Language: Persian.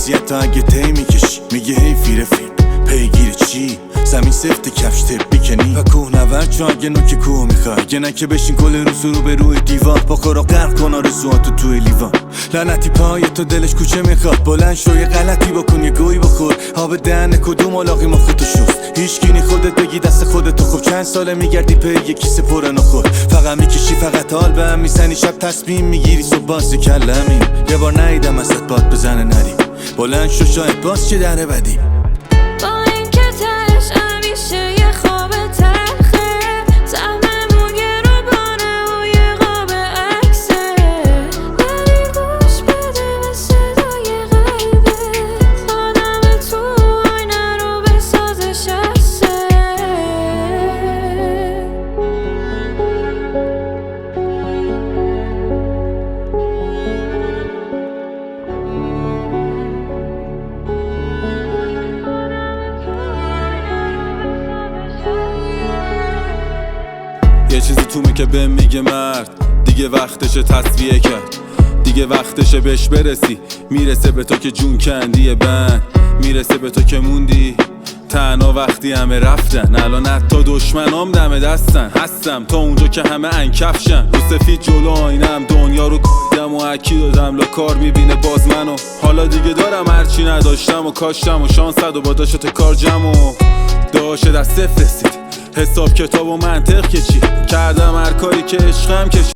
وضعیت تا اگه تی میکشی میگه حیفی رفیق پیگیر چی؟ زمین سفت کفش تب بیکنی و کوه نورد چون اگه نوک کوه میخوای اگه نکه بشین کل روز رو به روی دیوار با کارا غرق کن آرزوهاتو توی لیوان لعنتی پای تو دلش کوچه میخواد بلند شو یه غلطی بکن یه گوی بخور آب دهن کدوم علاقی مختو شست هیچکی خودت بگی دست خودتو خوب چند ساله میگردی پی یه کیسه پر نخور فقط میکشی فقط حال به هم میزنی شب تصمیم میگیری صبح باز کلمی یه بار نیدم ازت باد بزنه نری بلند شو شاید باز چه دره بدی یه چیزی تومه که بهم میگه مرد دیگه وقتشه تصفیه کرد دیگه وقتشه بهش برسی میرسه به تو که جون کندی بند میرسه به تو که موندی تنها وقتی همه رفتن الان حتی دشمنام دم دستن هستم تا اونجا که همه انکفشن رو سفید جلو آینم دنیا رو کردم و اکی دادم لا کار میبینه باز منو حالا دیگه دارم هرچی نداشتم و کاشتم و شانست و با داشت کار جمع و داشت از صفر رسید حساب کتاب و منطق که چی کردم هر کاری که عشقم که